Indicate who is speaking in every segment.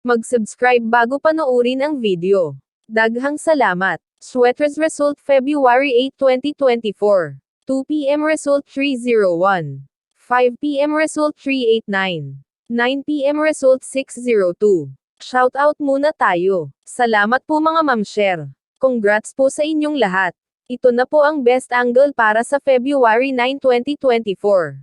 Speaker 1: Mag-subscribe bago panoorin ang video. Daghang salamat. Sweaters result February 8, 2024. 2 p.m. result 301. 5 p.m. result 389. 9 p.m. result 602. Shoutout muna tayo. Salamat po mga ma'am-share. Congrats po sa inyong lahat. Ito na po ang best angle para sa February 9, 2024.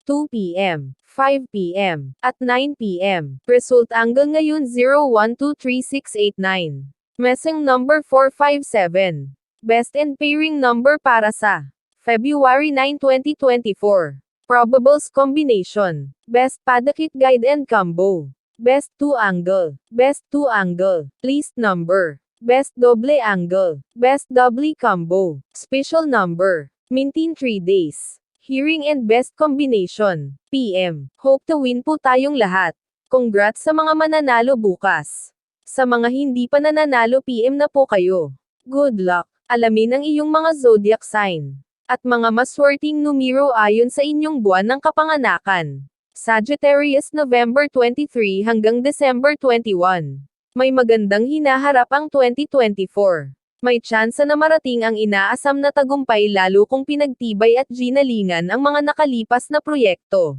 Speaker 1: 2 p.m., 5 p.m., at 9 p.m. Result angle ngayon 01236889. Messing number 457. Best and pairing number para sa February 9, 2024. Probables combination. Best padakit guide and combo. Best 2 angle. Best 2 angle. Least number. Best double angle. Best doubly combo. Special number. Maintain 3 days. Hearing and best combination. PM. Hope to win po tayong lahat. Congrats sa mga mananalo bukas. Sa mga hindi pa nananalo PM na po kayo. Good luck. Alamin ang iyong mga zodiac sign. At mga maswerteng numero ayon sa inyong buwan ng kapanganakan. Sagittarius November 23 hanggang December 21. May magandang hinaharap ang 2024. May tsansa na marating ang inaasam na tagumpay lalo kung pinagtibay at ginalingan ang mga nakalipas na proyekto.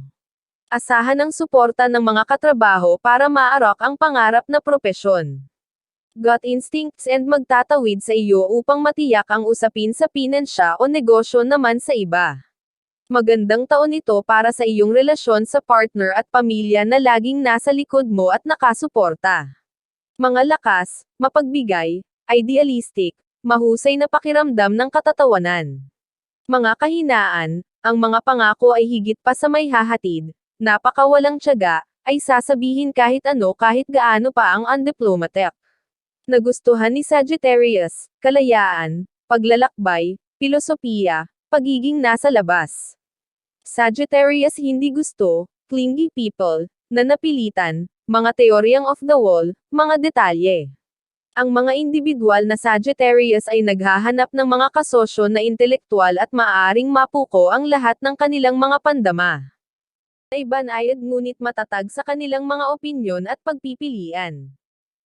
Speaker 1: Asahan ang suporta ng mga katrabaho para maarok ang pangarap na propesyon. Gut instincts and magtatawid sa iyo upang matiyak ang usapin sa pinansya o negosyo naman sa iba. Magandang taon ito para sa iyong relasyon sa partner at pamilya na laging nasa likod mo at nakasuporta. Mga lakas, mapagbigay, idealistic, mahusay na pakiramdam ng katatawanan. Mga kahinaan, ang mga pangako ay higit pa sa may hahatid, napakawalang tiyaga, ay sasabihin kahit ano kahit gaano pa ang undiplomatic. Nagustuhan ni Sagittarius, kalayaan, paglalakbay, filosofiya, pagiging nasa labas. Sagittarius hindi gusto, clingy people, na napilitan, mga teoryang off the wall, mga detalye. Ang mga individual na Sagittarius ay naghahanap ng mga kasosyo na intelektual at maaaring mapuko ang lahat ng kanilang mga pandama. Ay banayad ngunit matatag sa kanilang mga opinyon at pagpipilian.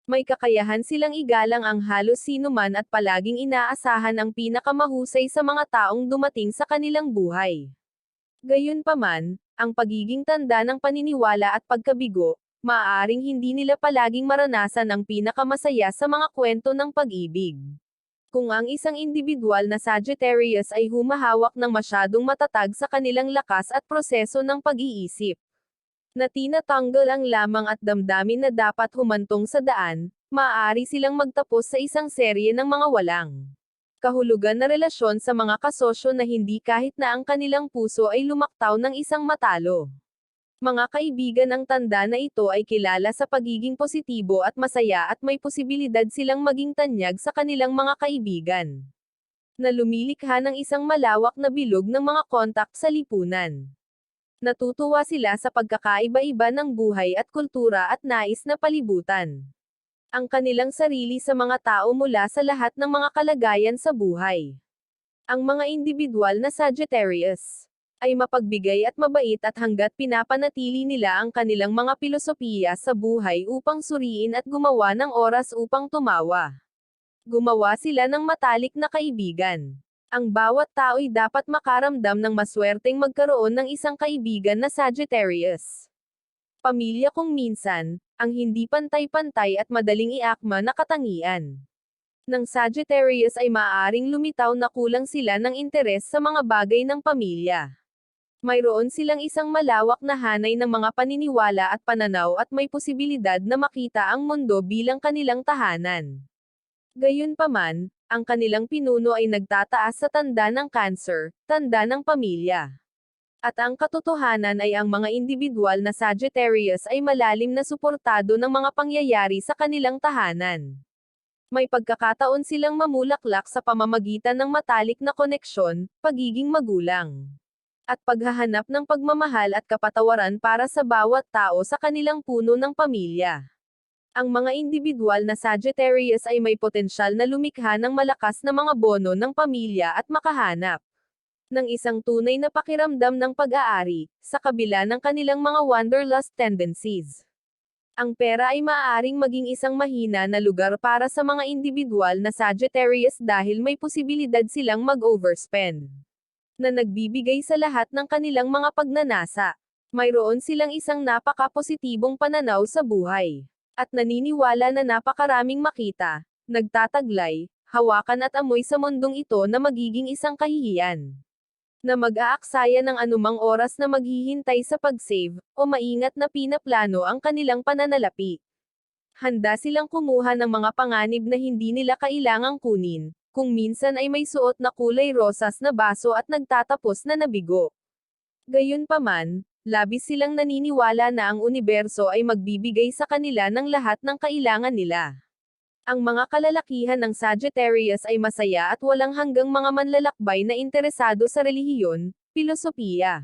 Speaker 1: May kakayahan silang igalang ang halos sinuman at palaging inaasahan ang pinakamahusay sa mga taong dumating sa kanilang buhay. Gayunpaman, ang pagiging tanda ng paniniwala at pagkabigo, maaaring hindi nila palaging maranasan ang pinakamasaya sa mga kwento ng pag-ibig. Kung ang isang individual na Sagittarius ay humahawak ng masyadong matatag sa kanilang lakas at proseso ng pag-iisip, na tinatanggal ang lamang at damdamin na dapat humantong sa daan, maaari silang magtapos sa isang serye ng mga walang kahulugan na relasyon sa mga kasosyo na hindi kahit na ang kanilang puso ay lumaktaw ng isang matalo. Mga kaibigan, ang tanda na ito ay kilala sa pagiging positibo at masaya at may posibilidad silang maging tanyag sa kanilang mga kaibigan, na lumilikha ng isang malawak na bilog ng mga kontak sa lipunan. Natutuwa sila sa pagkakaiba-iba ng buhay at kultura at nais na palibutan ang kanilang sarili sa mga tao mula sa lahat ng mga kalagayan sa buhay. Ang mga individual na Sagittarius ay mapagbigay at mabait at hanggat pinapanatili nila ang kanilang mga filosofiya sa buhay upang suriin at gumawa ng oras upang tumawa. Gumawa sila ng matalik na kaibigan. Ang bawat tao'y dapat makaramdam ng maswerteng magkaroon ng isang kaibigan na Sagittarius. Pamilya kung minsan, ang hindi pantay-pantay at madaling iakma na katangian ng Sagittarius ay maaaring lumitaw na kulang sila ng interes sa mga bagay ng pamilya. Mayroon silang isang malawak na hanay ng mga paniniwala at pananaw at may posibilidad na makita ang mundo bilang kanilang tahanan. Gayunpaman, ang kanilang pinuno ay nagtataas sa tanda ng Cancer, tanda ng pamilya. At ang katotohanan ay ang mga individual na Sagittarius ay malalim na suportado ng mga pangyayari sa kanilang tahanan. May pagkakataon silang mamulaklak sa pamamagitan ng matalik na koneksyon, pagiging magulang, at paghahanap ng pagmamahal at kapatawaran para sa bawat tao sa kanilang puno ng pamilya. Ang mga individual na Sagittarius ay may potensyal na lumikha ng malakas na mga bono ng pamilya at makahanap ng isang tunay na pakiramdam ng pag-aari, sa kabila ng kanilang mga wanderlust tendencies. Ang pera ay maaaring maging isang mahina na lugar para sa mga individual na Sagittarius dahil may posibilidad silang mag-overspend na nagbibigay sa lahat ng kanilang mga pagnanasa. Mayroon silang isang napaka-positibong pananaw sa buhay. At naniniwala na napakaraming makita, nagtataglay, hawakan at amoy sa mundong ito na magiging isang kahihiyan. Na mag-aaksaya ng anumang oras na maghihintay sa pag-save, o maingat na pinaplano ang kanilang pananalapi. Handa silang kumuha ng mga panganib na hindi nila kailangang kunin, kung minsan ay may suot na kulay rosas na baso at nagtatapos na nabigo. Gayunpaman, labis silang naniniwala na ang universo ay magbibigay sa kanila ng lahat ng kailangan nila. Ang mga kalalakihan ng Sagittarius ay masaya at walang hanggang mga manlalakbay na interesado sa relihiyon, filosofiya,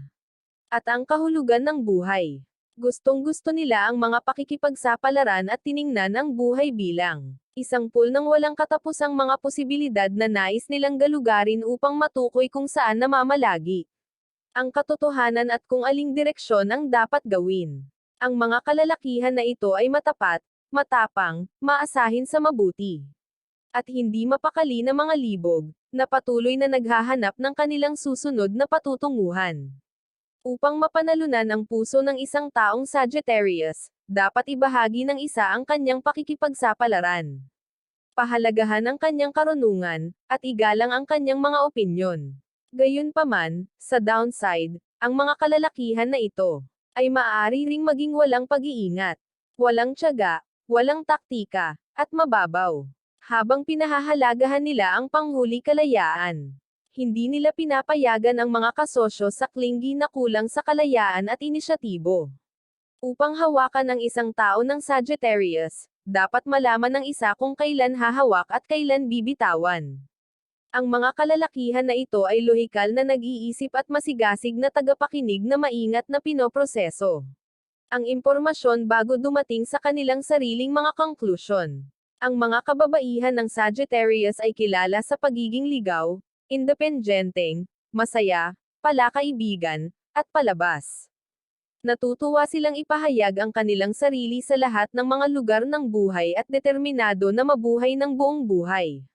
Speaker 1: at ang kahulugan ng buhay. Gustong-gusto nila ang mga pakikipagsapalaran at tiningnan ang buhay bilang isang pool ng walang katapusang mga posibilidad na nais nilang galugarin upang matukoy kung saan namamalagi ang katotohanan at kung aling direksyon ang dapat gawin. Ang mga kalalakihan na ito ay matapat, matapang, maasahin sa mabuti, at hindi mapakali na mga libog, na patuloy na naghahanap ng kanilang susunod na patutunguhan. Upang mapanalunan ang puso ng isang taong Sagittarius, dapat ibahagi ng isa ang kanyang pakikipagsapalaran. Pahalagahan ang kanyang karunungan, at igalang ang kanyang mga opinyon. Gayunpaman, sa downside, ang mga kalalakihan na ito ay maaari ring maging walang pag-iingat, walang tiyaga, walang taktika, at mababaw. Habang pinahahalagahan nila ang panghuli kalayaan, hindi nila pinapayagan ang mga kasosyo sa klinggi na kulang sa kalayaan at inisyatibo. Upang hawakan ang isang tao ng Sagittarius, dapat malaman ng isa kung kailan hahawak at kailan bibitawan. Ang mga kalalakihan na ito ay lohikal na nag-iisip at masigasig na tagapakinig na maingat na pinoproseso ang impormasyon bago dumating sa kanilang sariling mga konklusyon. Ang mga kababaihan ng Sagittarius ay kilala sa pagiging ligaw, independenteng, masaya, palakaibigan, at palabas. Natutuwa silang ipahayag ang kanilang sarili sa lahat ng mga lugar ng buhay at determinado na mabuhay ng buong buhay.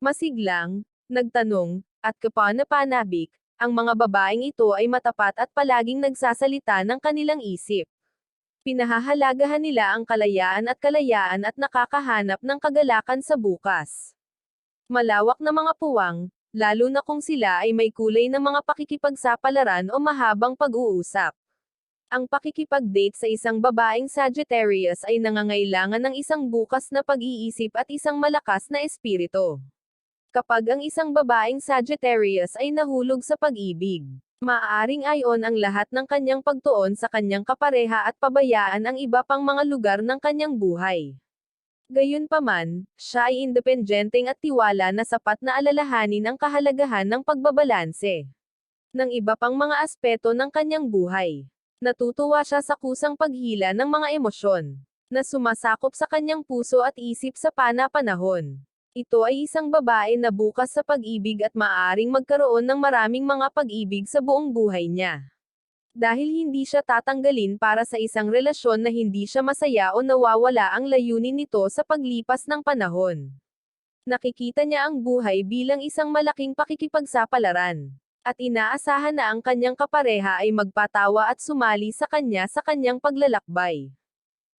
Speaker 1: Masiglang, nagtanong, at kapanapanabik, ang mga babaeng ito ay matapat at palaging nagsasalita ng kanilang isip. Pinahahalagahan nila ang kalayaan at nakakahanap ng kagalakan sa bukas. Malawak na mga puwang, lalo na kung sila ay may kulay ng mga pakikipagsapalaran o mahabang pag-uusap. Ang pakikipag-date sa isang babaeng Sagittarius ay nangangailangan ng isang bukas na pag-iisip at isang malakas na espiritu. Kapag ang isang babaeng Sagittarius ay nahulog sa pag-ibig, maaaring ayon ang lahat ng kanyang pagtuon sa kanyang kapareha at pabayaan ang iba pang mga lugar ng kanyang buhay. Gayunpaman, siya ay independenteng at tiwala na sapat na alalahanin ang kahalagahan ng pagbabalanse ng iba pang mga aspeto ng kanyang buhay. Natutuwa siya sa kusang paghila ng mga emosyon na sumasakop sa kanyang puso at isip sa pana-panahon. Ito ay isang babae na bukas sa pag-ibig at maaaring magkaroon ng maraming mga pag-ibig sa buong buhay niya. Dahil hindi siya tatanggalin para sa isang relasyon na hindi siya masaya o nawawala ang layunin nito sa paglipas ng panahon. Nakikita niya ang buhay bilang isang malaking pakikipagsapalaran. At inaasahan na ang kanyang kapareha ay magpatawa at sumali sa kanyang paglalakbay.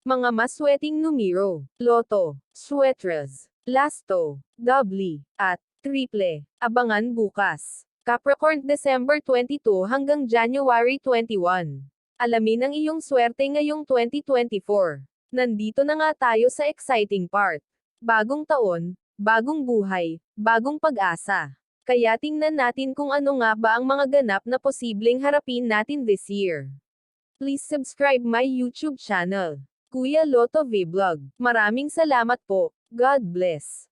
Speaker 1: Mga maswerteng numero, Loto, Sweaters, Lasto, Doubly, at Triple. Abangan bukas. Capricorn, December 22 hanggang January 21. Alamin ang iyong swerte ngayong 2024. Nandito na nga tayo sa exciting part. Bagong taon, bagong buhay, bagong pag-asa. Kaya tingnan natin kung ano nga ba ang mga ganap na posibleng harapin natin this year. Please subscribe my YouTube channel, Kuya Lotto Vlog. Maraming salamat po. God bless.